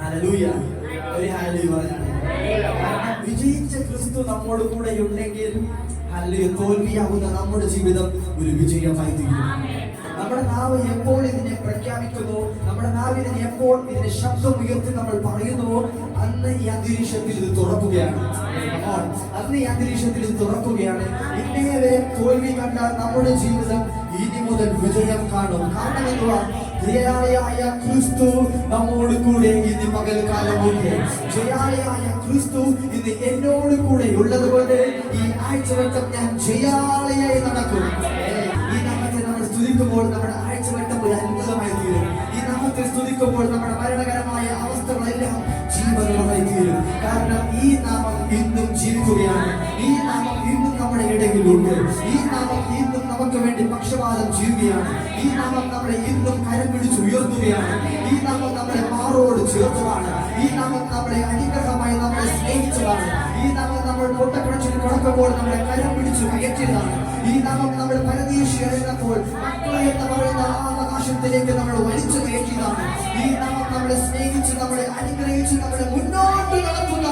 Hallelujah. ഒരു hallelujah പറഞ്ഞാണ്. വിജയിച്ച ക്രിസ്തു നമ്മോട് കൂടെ ഉണ്ടെങ്കിൽ ഹല്ലേലൂയ, തോൽവിയാവുന്ന നമ്മുടെ ജീവിതം ഒരു വിജയമായി തീരും. നമ്മുടെ നാവ് എപ്പോൾ ഇതിനെ പ്രഖ്യാപിക്കുന്നു, നമ്മുടെ നാവിനെ എപ്പോൾ ഇതിന്റെ ശബ്ദം ഉയർത്തി നമ്മൾ പറയുന്നുവോ, അന്ന് ഈ അന്തരീക്ഷത്തിൽ ഇത് തുറക്കുകയാണ്. അന്ന് ഈ അന്തരീക്ഷത്തിൽ ഇത് തുറക്കുകയാണ്. ഇന്നേ വരെ തോൽവി കണ്ട നമ്മുടെ ജീവിതം ഇനി മുതൽ വിജയം കാണും. കാരണം എന്തുവാ? ജയാളിയായ ക്രിസ്തു നമ്മോട് കൂടെ ഇന്ന് പകൽക്കാലമുണ്ട്. ജയാളിയായ ക്രിസ്തു ഇന്ന് എന്നോട് കൂടെ ഉള്ളതുകൊണ്ട് ഈ ആഴ്ചവട്ടം ഞാൻ ജയാളിയായി നടക്കും. ഈ നാമത്തെ നമ്മൾ സ്തുതിക്കുമ്പോൾ നമ്മുടെ ആഴ്ചവട്ടം ഒരു അത്ഭുതമായി തീരും. ഈ നാമത്തെ സ്തുതിക്കുമ്പോൾ നമ്മുടെ മരണകരമായ അവസ്ഥകളെല്ലാം ജീവനുള്ളതായി തീരും. കാരണം ഈ നാമം ഇന്നും ജീവിക്കുകയാണ്. ഈ നാമം ഇന്നും നമ്മുടെ ഇടയിലുണ്ട്. ഈ നാമം ഇന്നും നമുക്ക് വേണ്ടി പക്ഷപാതം ചെയ്യുകയാണ്. ഈ നാമം നമ്മളെ ഇന്നും കരം പിടിച്ച് ഉയർത്തുകയാണ്. ഈ നാമം നമ്മളെ മാറോട് ചേർത്തതാണ്. ഈ നാമം നമ്മളെ അനുഗ്രഹമായി നമ്മളെ സ്നേഹിച്ചതാണ്. ഈ നാമം നമ്മൾ പൊട്ടക്കുഴച്ചിന് കൊടുക്കുമ്പോൾ നമ്മളെ കരം പിടിച്ച് ഉയർത്തിയതാണ്. ഈ നാമം നമ്മൾ പരദേശിയായിരുന്നപ്പോൾ മക്കളെ എന്ന് പറയുന്ന അവകാശത്തിലേക്ക് നമ്മൾ വലിച്ചു കയറ്റിയതാണ്. ഈ നാമം നമ്മളെ സ്നേഹിച്ച് നമ്മളെ അനുഗ്രഹിച്ച് നമ്മളെ മുന്നോട്ട് നടത്തുന്ന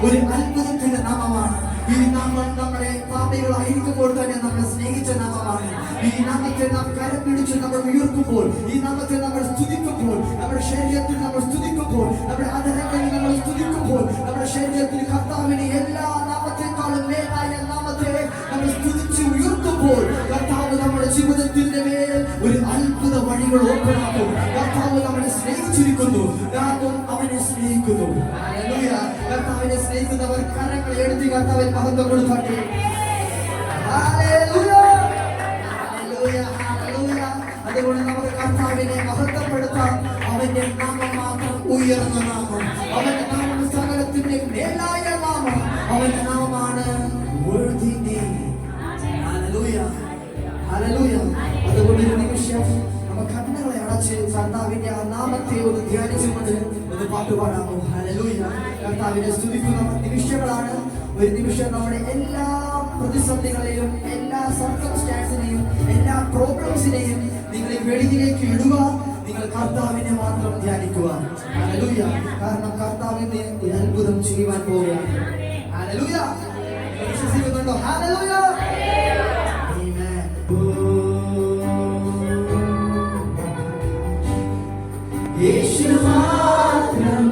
ഒരു അത്ഭുതത്തിന്റെ നാമമാണ്. ഈ നാമം നമ്മളെ പാപികളായിരിക്കുമ്പോൾ തന്നെ നമ്മളെ സ്നേഹിച്ച നാമമാണ്. ഈ നാമത്തെ നാം കരം പിടിച്ച് നമ്മൾ ഉയർത്തുമ്പോൾ, ഈ നാമത്തെ നമ്മൾ സ്തുതിക്കുമ്പോൾ, നമ്മുടെ ശരീരത്തിൽ നമ്മൾ സ്തുതിക്കുമ്പോൾ, നമ്മുടെ ആദരങ്ങളിൽ നമ്മൾ സ്തുതിക്കുമ്പോൾ, നമ്മുടെ ശരീരത്തിൽ കർത്താവിനെ എല്ലാ നാമത്തെക്കാളും മേലായ നാമത്തെ നമ്മൾ സ്തുതിച്ച് ഉയർത്തുമ്പോൾ കർത്താവ് നമ്മുടെ ജീവിതത്തിന്റെ മേൽ ഒരു അത്ഭുത വഴികൾ ഓപ്പണാക്കും. കർത്താവ് നമ്മളെ സ്നേഹിച്ചിരിക്കുന്നു, നാമും അവനെ സ്നേഹിക്കുന്നു. ഹല്ലേലൂയ. കർത്താവിനെ സ്നേഹിക്കുന്നവർ കരങ്ങൾ എടുത്ത് കർത്താവിന് മഹത്വം കൊടുക്കട്ടെ. Hallelujah, hallelujah, hallelujah. അതുകൊണ്ട് നമുക്ക് കർത്താവിനെ മഹത്വപ്പെടുത്താം. അവന്റെ നാമം മാത്രം ഉയർന്ന നാമം, അവന്റെ നാമം സകലത്തിന്റെ മേലായ നാമം, അവന്റെ നാമമാണ് worthy name. Hallelujah, hallelujah. അതുകൊണ്ട് ഒരു നിമിഷം നമുക്ക് കണ്ണുകളെ അടച്ച് കർത്താവിന്റെ ആ നാമത്തെ ഒന്ന് ധ്യാനിച്ചുകൊണ്ട് ഒന്ന് പാട്ടുപാടാമോ? ഹല്ലേലൂയ. കർത്താവിനെ സ്തുതിക്കുന്ന നിമിഷങ്ങളാണ്. ഒരു നിമിഷം നമ്മുടെ എല്ലാ പ്രതിസന്ധികളെയും, എല്ലാ സർക്കംസ്റ്റാൻസിനെയും, എല്ലാ പ്രോബ്ലംസിനെയും നിങ്ങൾ വെളിയിലേക്ക് ഇടുക. നിങ്ങൾ കർത്താവിനെ മാത്രം ധ്യാനിക്കുക. ഹല്ലേലൂയ. കാരണം കർത്താവിന്റെ ഒരു അത്ഭുതം ചെയ്യുവാൻ പോവുകയാണ്. ഹല്ലേലൂയ. വിശ്വസിക്കുന്നുണ്ടോ? ഹല്ലേലൂയ. യേശു മാത്രം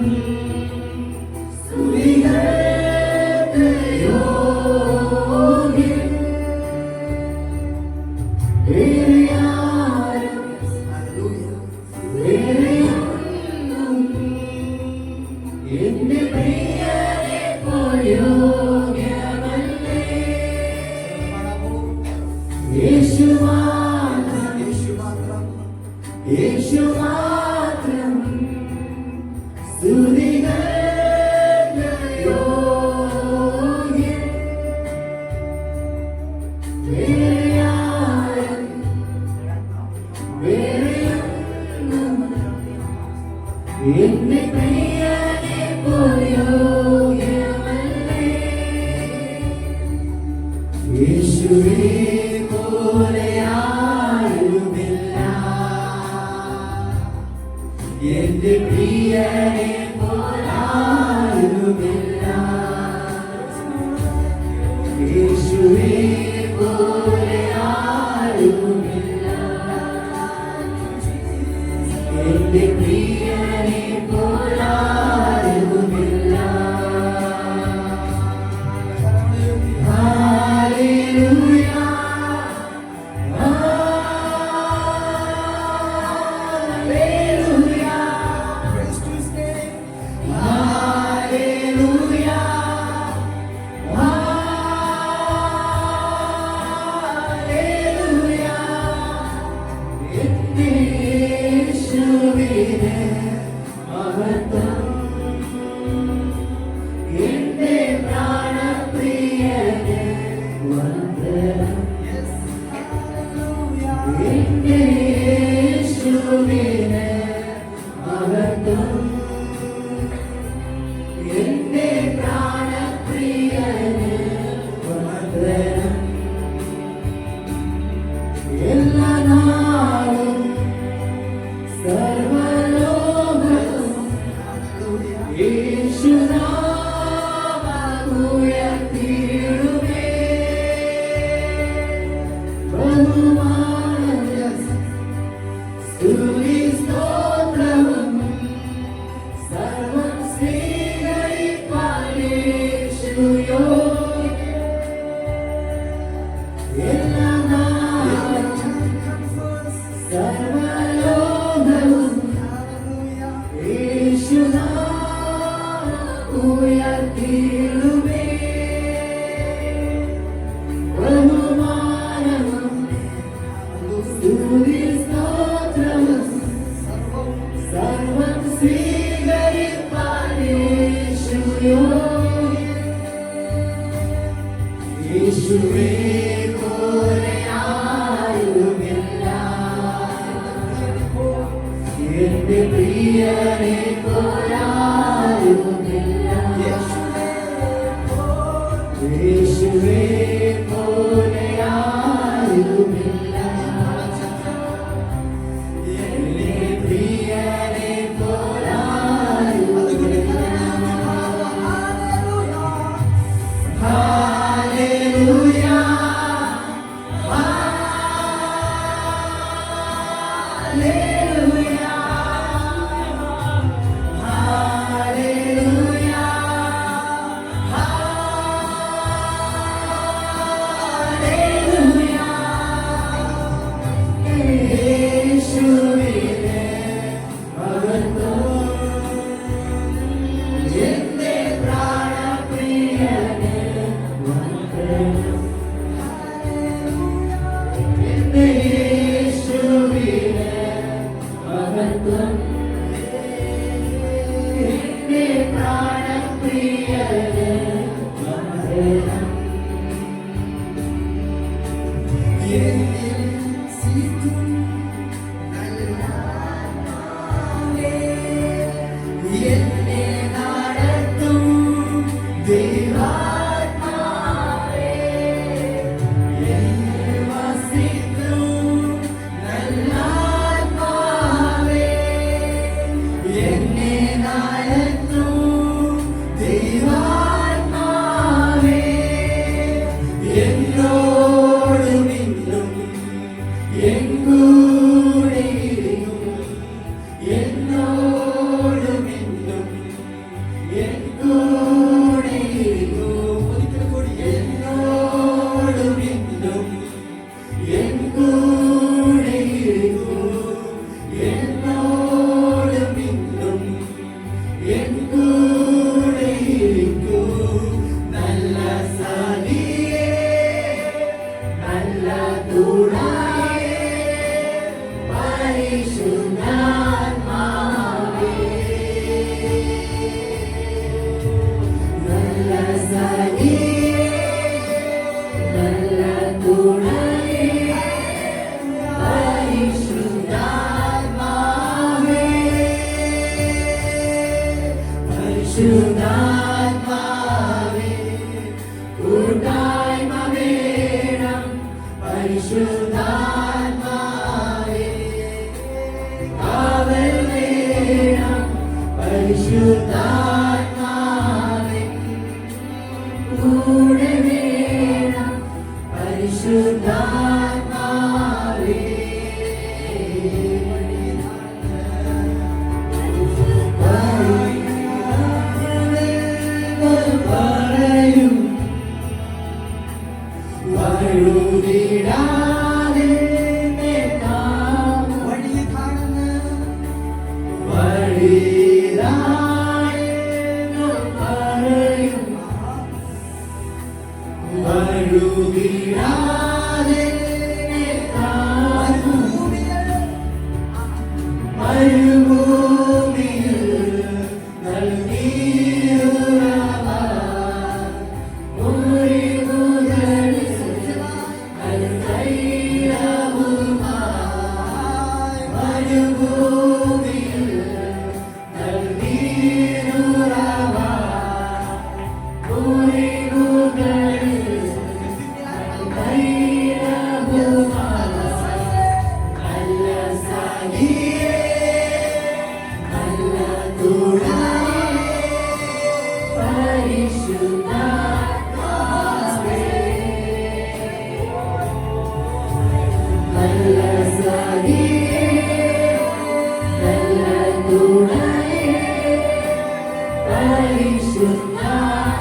വഴുതിടാതെ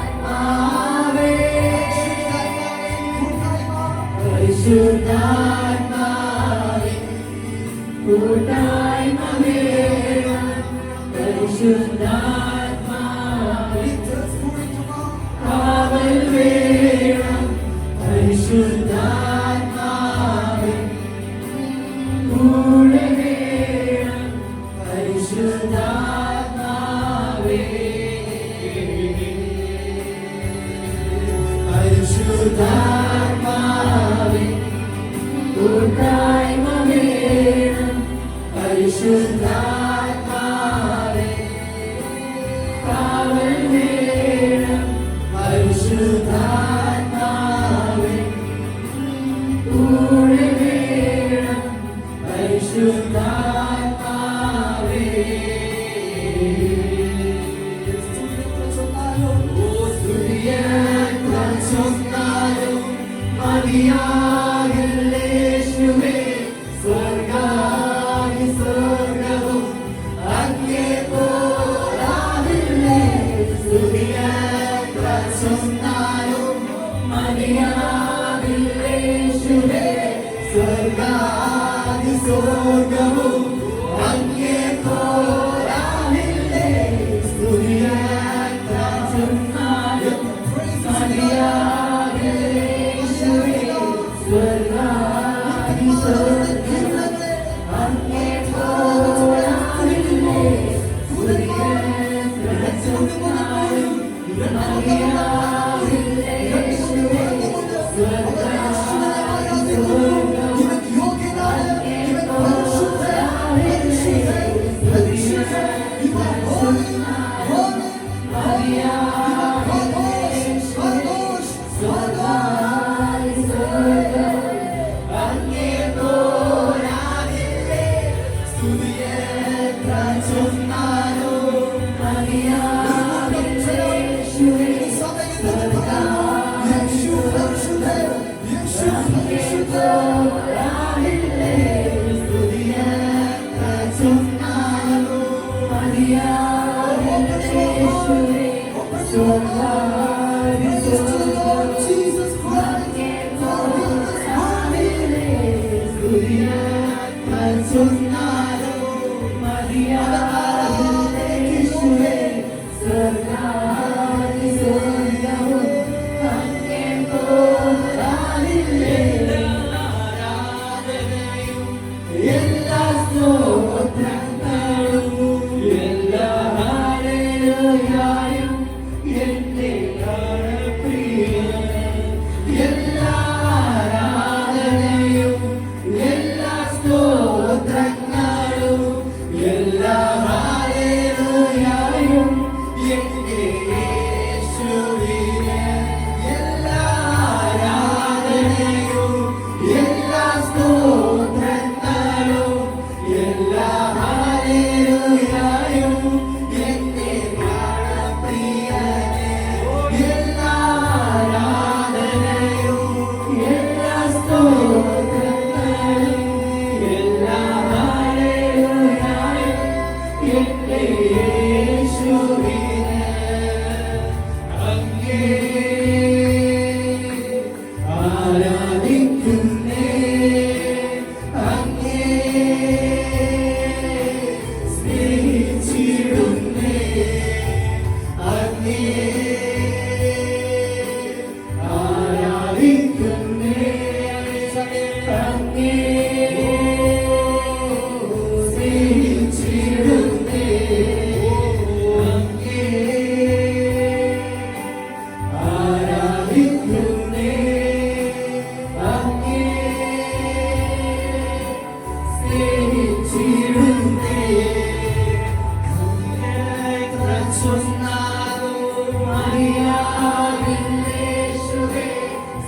പരിശുദ്ധാത്മാവേ പരിശുദ്ധാത്മാവേ കൂട്ടായ്മ വേണം പരിശുദ്ധാത്മാവേ കാവൽ വേണം പരിശുദ്ധാത്മാവേ കൂടെ വേണം പരിശുദ്ധാത്മാവേ പരിശുദ്ധാത്മാവേ കൂട്ടായ്മ വേണം പരിശുദ്ധാത്മാവേ കാവൽ വേണം പരിശുദ്ധാത്മാവേ കൂടെ വേണം പരിശുദ്ധാത്മാവേ മതിയാകില്ലേശുവേ സ്വർഗ്ഗാദി സ്വർഗ്ഗവും അങ്ങേ പോരാകില്ലേ സ്തുതിയെത്ര ചൊന്നാലും മതിയാകില്ലേശുവേ സ്വർഗ്ഗാദി സ്വർഗ്ഗവും അങ്ങേ പോരാകില്ലേ സ്തുതിയെത്ര ചൊന്നാലും മതിയാകില്ലേശുവേ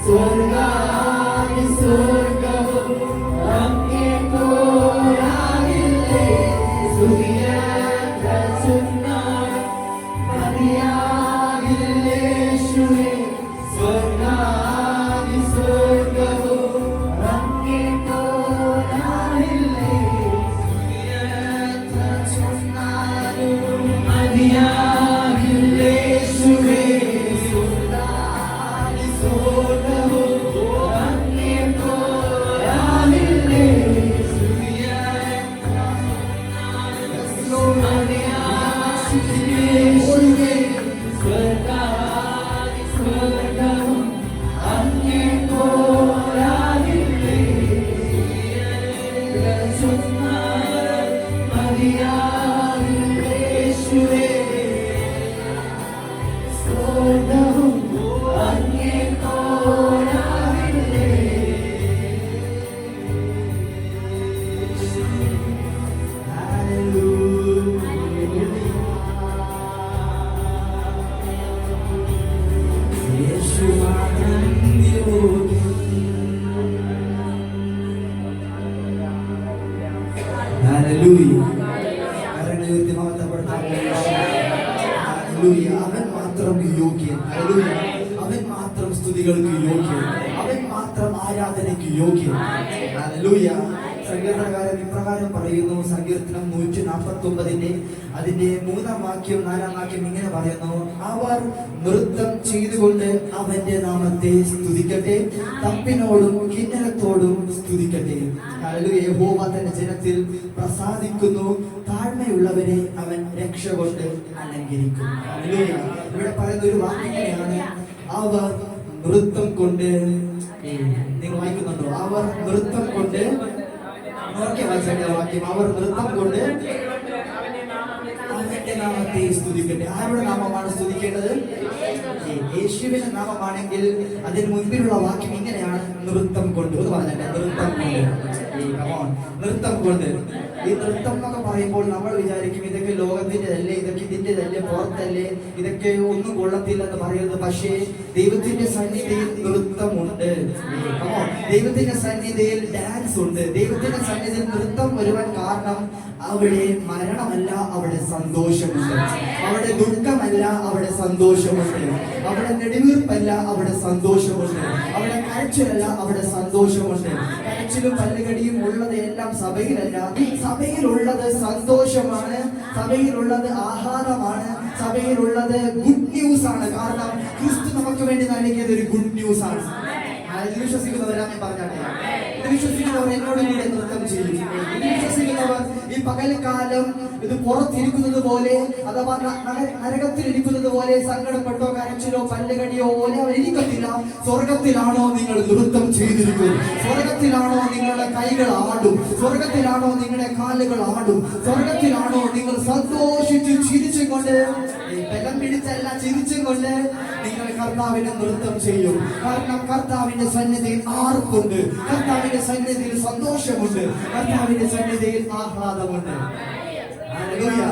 സ്വർഗ്ഗാദി സ്വർഗ്ഗവും അങ്ങേ പോരാകില്ലേ സ്തുതിയെത്ര ചൊന്നാലും മതിയാകില്ലേശുവേ സ്വർഗ്ഗാദി സ്വർഗ്ഗവും ഹല്ലേലൂയ. കരങ്ങൾ ഉയർത്തി മഹത്വപ്പെടുത്താം. ഹല്ലേലൂയ. അവൻ മാത്രം യോഗ്യൻ. ഹല്ലേലൂയ. അവൻ മാത്രം സ്തുതികൾക്ക് യോഗ്യൻ. അവൻ മാത്രം ആരാധനയ്ക്ക് യോഗ്യൻ. ഹല്ലേലൂയ. സങ്കീർത്തനകാരൻ ഇപ്രകാരം പറയുന്നു. സങ്കീർത്തനം 149 അതിന്റെ 3-ാം വാക്യം 4-ാം വാക്യം ഇങ്ങനെ പറയുന്നു: അവർ നൃത്തം ചെയ്തുകൊണ്ട് അവന്റെ നാമത്തെ സ്തുതിക്കട്ടെ, തപ്പിനോടും കിന്നരത്തോടും സ്തുതിക്കട്ടെ. ഹല്ലേലൂയ. യഹോവ തന്റെ ജനത്തിൽ പ്രസാദിക്കുന്നു, താഴ്മയുള്ളവരെ അവൻ രക്ഷ കൊണ്ട് അലങ്കരിക്കും. ഹല്ലേലൂയ. ഇവിടെ പറയുന്ന ഒരു വാക്യമാണ്, അവർ നൃത്തം കൊണ്ട്. നിങ്ങൾ വായിക്കുന്നുണ്ടോ? അവർ നൃത്തം കൊണ്ട്. വാക്യം, അവർ നൃത്തം കൊണ്ട് അവന്റെ നാമത്തെ സ്തുതിക്കട്ടെ. ആരുടെ നാമമാണ് സ്തുതിക്കേണ്ടത്? യേശുവിന്റെ നാമമാണെങ്കിൽ അതിന് മുൻപിലുള്ള വാക്യം ഇങ്ങനെയാണ്: നൃത്തം കൊണ്ട്. എന്ന് പറഞ്ഞിട്ട് നൃത്തം കൊണ്ട്. നൃത്തം കൊണ്ട്. ഈ നൃത്തം എന്നൊക്കെ പറയുമ്പോൾ നമ്മൾ വിചാരിക്കും ഇതൊക്കെ ലോകത്തിൻ്റെതല്ലേ, ഇതൊക്കെ ഇതിൻ്റെതല്ലേ, പുറത്തല്ലേ, ഇതൊക്കെ ഒന്നും കൊള്ളത്തില്ലെന്ന് പറയുന്നത്. പക്ഷേ ദൈവത്തിന്റെ സന്നിധിയിൽ നൃത്തമുണ്ട്. ദൈവത്തിന്റെ സന്നിധിയിൽ ഡാൻസ് ഉണ്ട്. ദൈവത്തിന്റെ സന്നിധിയിൽ നൃത്തം വരുവാൻ കാരണം അവിടെ മരണമല്ല, അവിടെ സന്തോഷമുണ്ട്. അവിടെ ദുഃഖമല്ല, അവിടെ സന്തോഷമുണ്ട്. അവിടെ നെടുവീർപ്പല്ല, അവിടെ സന്തോഷമുണ്ട്. അവിടെ കരച്ചിലല്ല, അവിടെ സന്തോഷമുണ്ട്. കരച്ചിലും പല്ലുകടിയും ഉള്ളത് എല്ലാം സഭയിലല്ല. സഭയിലുള്ളത് സന്തോഷമാണ്. സഭയിലുള്ളത് ആഹ്ലാദമാണ്. സഭയിലുള്ളത് ഗുഡ് ന്യൂസ് ആണ്. കാരണം ക്രിസ്തു നമുക്ക് വേണ്ടി നൽകിയത് ഒരു ഗുഡ് ന്യൂസ് ആണ്. വിശ്വസിക്കുന്നവരാണ് പറഞ്ഞാട്ടെ. വിശ്വസിക്കുന്നവർ എന്നോട് കൂടെ നൃത്തം ചെയ്യും. വിശ്വസിക്കുന്നവർ ഈ പകൽക്കാലം ഇത് പുറത്തിരിക്കുന്നത് പോലെ, അഥവാ നരകത്തിലിരിക്കുന്നത് പോലെ സങ്കടപ്പെട്ടോ കരച്ചിലോ പല്ലുകടിയോ പോലെ അവർ ഇരിക്കത്തില്ല. സ്വർഗത്തിലാണോ നിങ്ങൾ നൃത്തം ചെയ്തിരിക്കുന്നത്? സ്വർഗത്തിലാണോ നിങ്ങളുടെ കൈകൾ ആടും? സ്വർഗത്തിലാണോ നിങ്ങളുടെ കാലുകൾ ആടും? സ്വർഗത്തിലാണോ നിങ്ങൾ സന്തോഷിച്ച് ചിരിച്ചുകൊണ്ട്, ബലം പിടിച്ചല്ല, ചിരിച്ചും കൊണ്ട് നിങ്ങൾ കർത്താവിനെ നൃത്തം ചെയ്യും? കാരണം കർത്താവിന്റെ സന്നിധിയിൽ ആർക്കുണ്ട്? കർത്താവിന്റെ സന്നിധിയിൽ സന്തോഷമുണ്ട്. കർത്താവിന്റെ സന്നിധിയിൽ ആഹ്ലാദമുണ്ട്. ഹല്ലേലൂയ.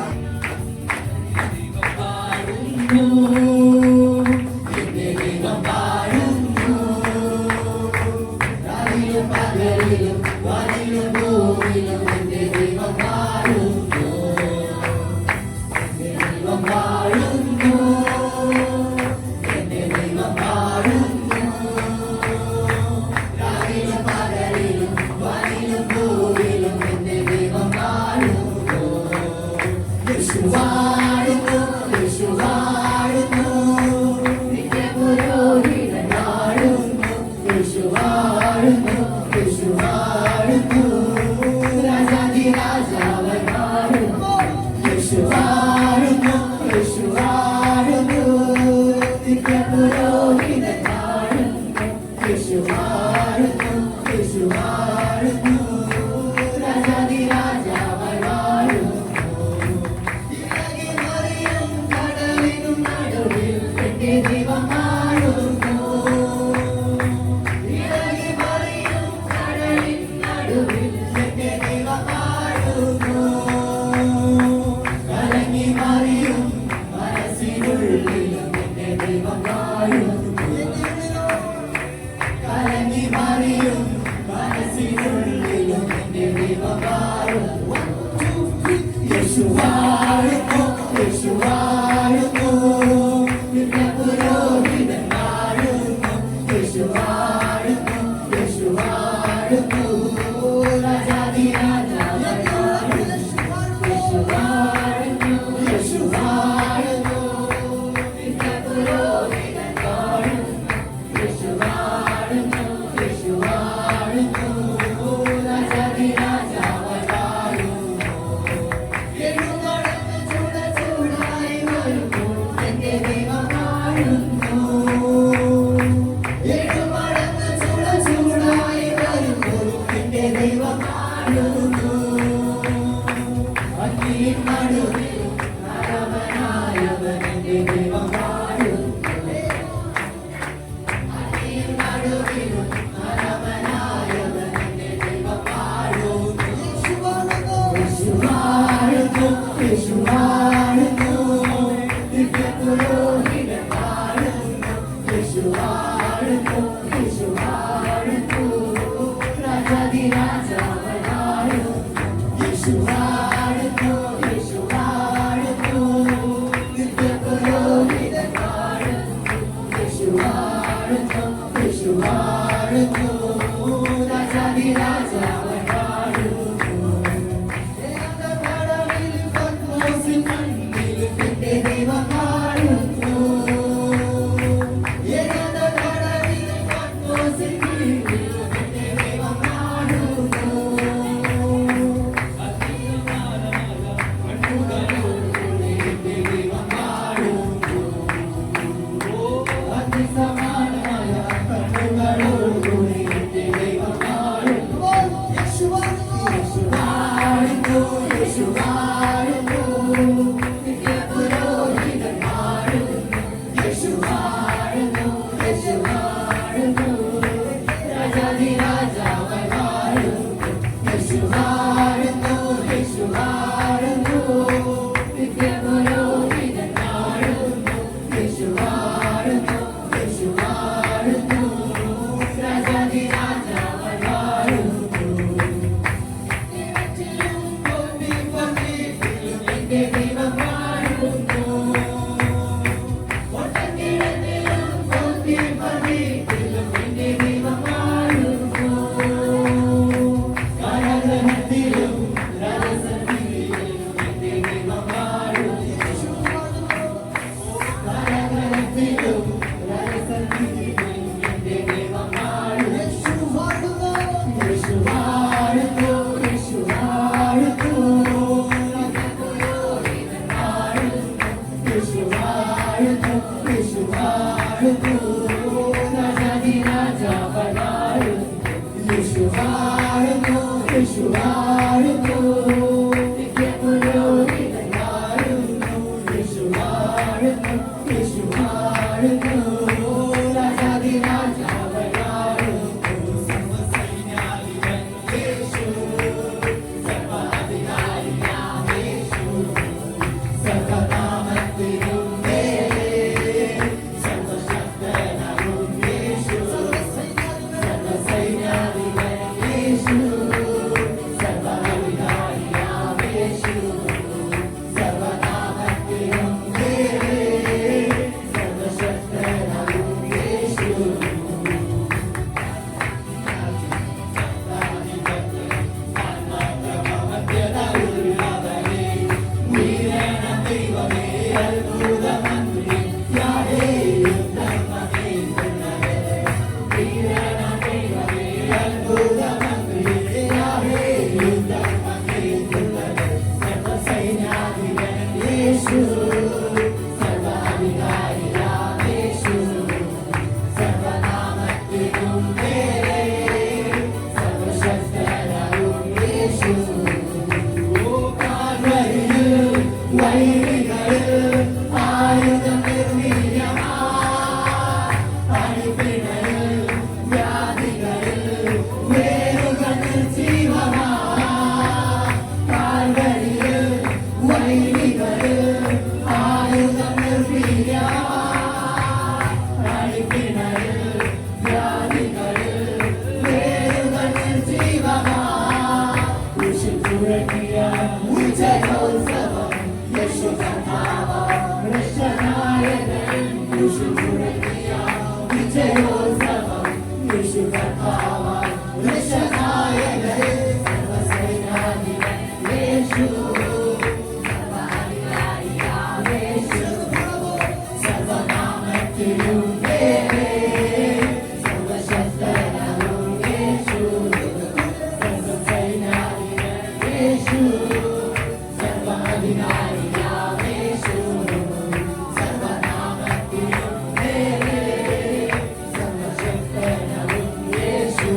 യേശു വാഴുന്നു യേശു വാഴുന്നു രാജാതിരാജാവായി വാഴുന്നു യേശു വാഴുന്നു യേശു വാഴുന്നു നിത്യപുരോഹിതൻ വാഴുന്നു യേശു വാഴുന്നു യേശു വാഴുന്നു രാജാതിരാജാവായി വാഴുന്നു സർവ്വസൈന്യാധിപൻ യേശു സർവ്വാധികാരിയാം യേശു സർവനാമത്തിനും മേലെ സർവശക്തനാകും യേശു സർവസൈന്യാധിപൻ യേശു സർവ്വാധികാരിയാം യേശു സർവനാമത്തിനും മേലെ സർവശക്തനാകും യേശു യേശു സർവ്വാധികാരിയാം യേശു സർവനാമത്തിനും മേലെ സർവശക്തനാകും യേശു കാൽവരിയിൽ വൈരികളിൽ ആയുധം നിർവീര്യമാ അടിപ്പിണരിൽ വ്യാധികളിൽ വേരുകൾ നിർജീവമാ കാൽവരിയിൽ വൈരികളിൽ ആയുധം നിർവീര്യമാ അടിപ്പിണരിൽ വ്യാധികളിൽ വേരുകൾ നിർജീവമാ യേശു തുടങ്ങിയ ഉച്ചയോത്സവം യേശു കർത്താവ് രക്ഷനായകൻ യേശു തുടങ്ങിയ ഉച്ചയോത്സവം യേശു കർത്താവ് രക്ഷനായകൻ സർവസൈന്യാധിപൻ യേശു സർവ്വാധികാരിയാം യേശു സർവനാമത്തിനും മേലെ സർവശക്തനാകും യേശു സർവസൈന്യാധിപൻ യേശു സർവ്വാധികാരിയാം യേശു സർവനാമത്തിനും മേലെ സർവശക്തനാകും യേശു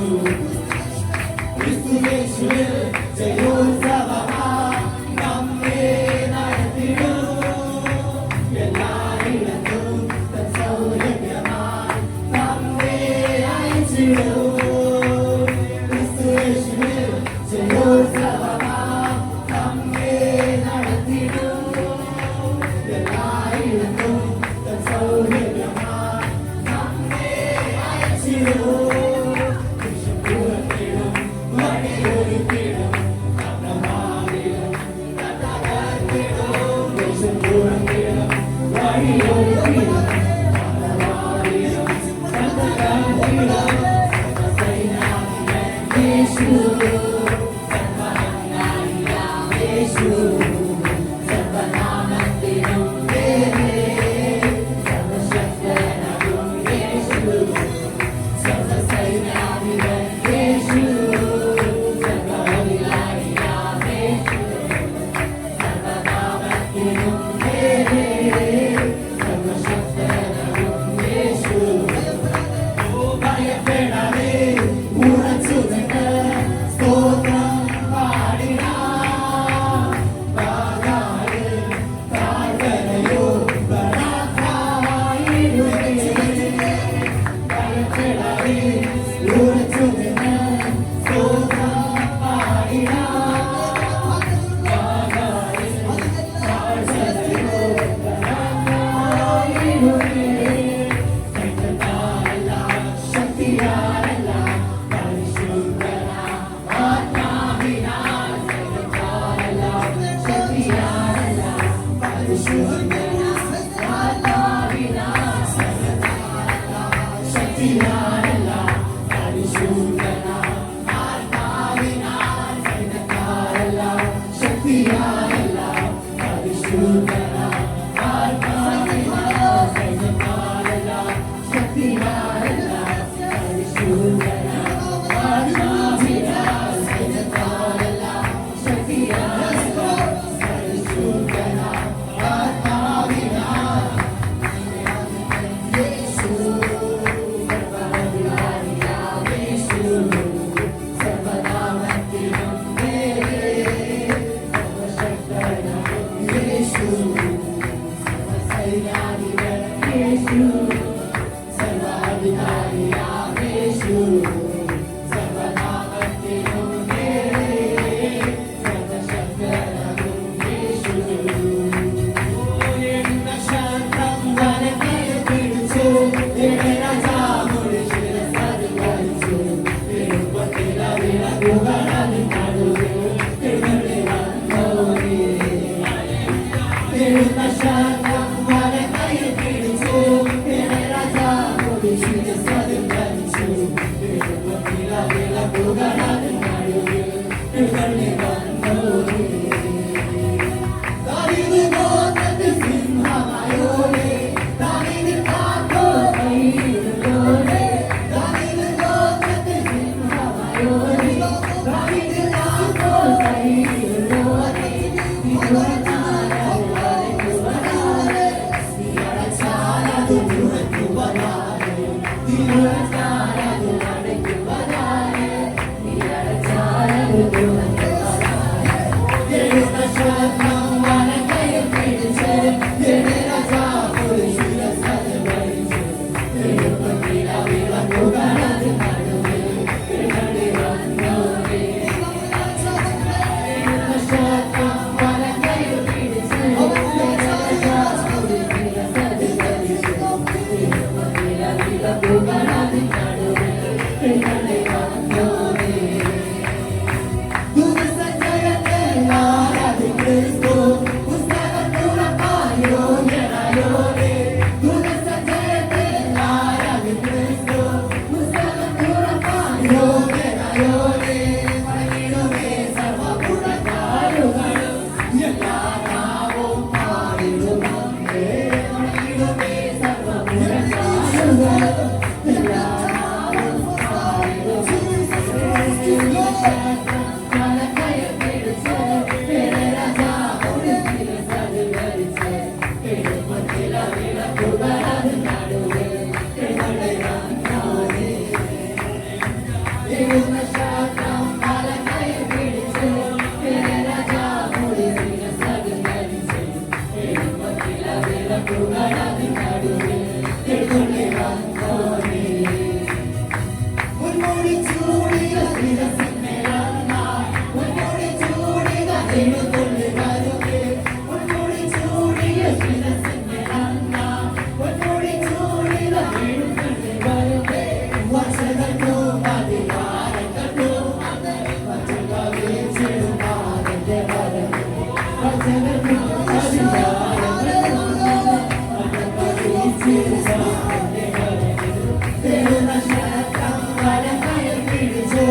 ക്രിസ്തുയേശുവിൽ ജയോത്സവമായി നമ്മെ നടത്തിടും എല്ലായിടത്തും തൻ സൗരഭ്യമായി നമ്മെ അയച്ചിടും ക്രിസ്തുയേശുവിൽ ജയോത്സവമായി നമ്മെ നടത്തിടും എല്ലായിടത്തും തൻ സൗരഭ്യമായി നമ്മെ അയച്ചിടും വിശുദ്ധത്തിലും വഴിയൊരുക്കിടും കർണമാവിലും കർണകർക്കിടും വിശുദ്ധത്തിലും വഴിയൊരുക്കിടും കർണമാവിലും കർണകർക്കിടും സർവസൈന്യാധിപൻ യേശു സർവ്വാധികാരിയാം യേശു സർവനാമത്തിനും മേലെ സർവശക്തനാകും യേശു സർവ യേശു സർവാധികാരിയാം യേശു സർവനാമത്തിനും മേലെ സർവശക്തനും യേശു എന്ന ശാന്തം വനത്തെ പിടിച്ചു രാജാവുടെ ശിരസ്സത് വലിച്ചു എളുപ്പത്തിലെ വിളക്കുകളതിൻ നടുവിൽ എഴുന്നള്ളി വന്നോരേ എഴുന്ന ശാന്തം വനത്തെ പിടിച്ചു രാജാവുടെ ശിരസ്സത് വലിച്ചു എളുപ്പത്തിലെ വിളക്കുകളതിൻ നടുവിൽ എഴുന്നള്ളി വന്നോരേ ദാവീദ് ഗോത്രത്തിൽ സിംഹമായോരേ ദാവീദ് കാത്തോ കൈയിലോരേ ദാവീദ് ഗോത്രത്തിൽ സിംഹമായോരേ ദാവീദ് കാത്തോ കൈയിലോരേ തിരുവചാരവരക്കുവനാരേ തിരുവചാരതു തുറക്കുവനാരേ തിരുവചാരതു അടയ്ക്കുവനാരേ തിരുവചാരതു തുറക്കുവനാരേ എഴുന്ന ശാന്തം വനക്കയം പിടിച്ച് രാജാവുടെ ശിരസ്സത് വലിച്ചു എളുപ്പത്തിലെ വിളക്കുകളതിൻ നടുവിൽ എഴുന്നള്ളി വന്നോരേ എഴുന്ന ശാന്തം വനക്കയം പിടിച്ച് രാജാവുടെ ശിരസ്സത് വലിച്ചു എളുപ്പത്തിലെ വിളക്കുകളതിൻ നടുവിൽ എഴുന്നള്ളി വന്നോരേ ക്രിസ്തു പുസ്തകം തുറപ്പായോ യോഗ്യനായോരേ ദൂതസഞ്ചയത്തിൽ ക്രിസ്തു പുസ്തകം തുറപ്പായോ യോഗ്യനായോരേ മടങ്ങിടുമേ സർവ്വഗുണകാരുകളും എല്ലാ നാവും പാടിടുമേ മടങ്ങിടുമേ സർവ്വഗുണകാരുകളും എല്ലാ നാവും പാടിടുമേ വലക്കയം പിടിച്ച് രാജാവുടെ ശിരസ്സത് വലിച്ച് എളുപ്പത്തിലെ വിളക്കുകളതിൻ നടുവിൽ എഴുന്നള്ളി വന്നോരേ എഴുന്ന ശാന്തം വലക്കയം പിടിച്ച് രാജാവുടെ ശിരസ്സത് വലിച്ച് എളുപ്പത്തിലെ വിളക്കുകളതിൻ നടുവിൽ എഴുന്നള്ളി വന്നോരേ മുൻമൂടി ചൂടിയ ശിരസിന്മേലങ്ങ മുൻമൂടി ചൂടിയ എഴുന്നള്ളി വരുകേ മുൻമൂടി ചൂടിയ ശിരസിന്മേലങ്ങ മുൻമൂടി ചൂടിയ എഴുന്നള്ളി വരുകേ വചനങ്ങൾക്കും അധികാരങ്ങൾക്കും വചനവേച്ചിടുമാറിന്റെ വരവേ വചനങ്ങൾക്കും അധികാരങ്ങൾക്കും വചനവേച്ചിടുമാറിന്റെ വരവേ എഴുന്ന ശാന്തം വനക്കയം പിടിച്ചു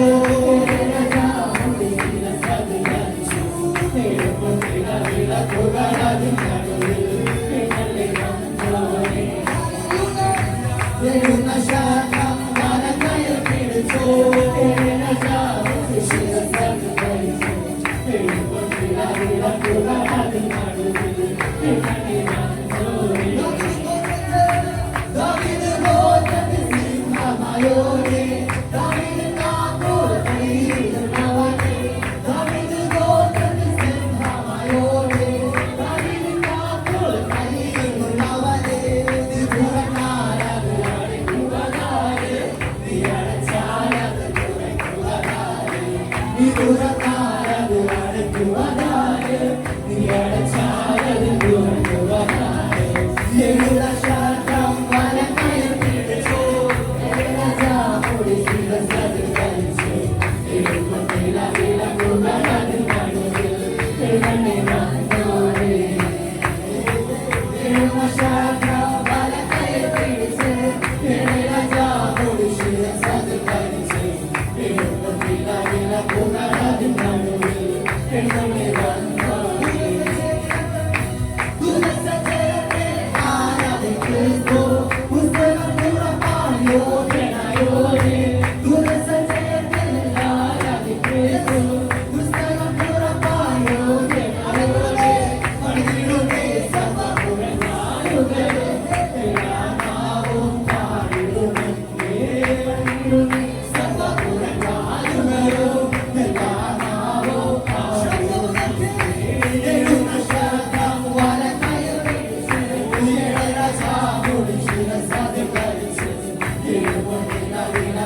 വീണ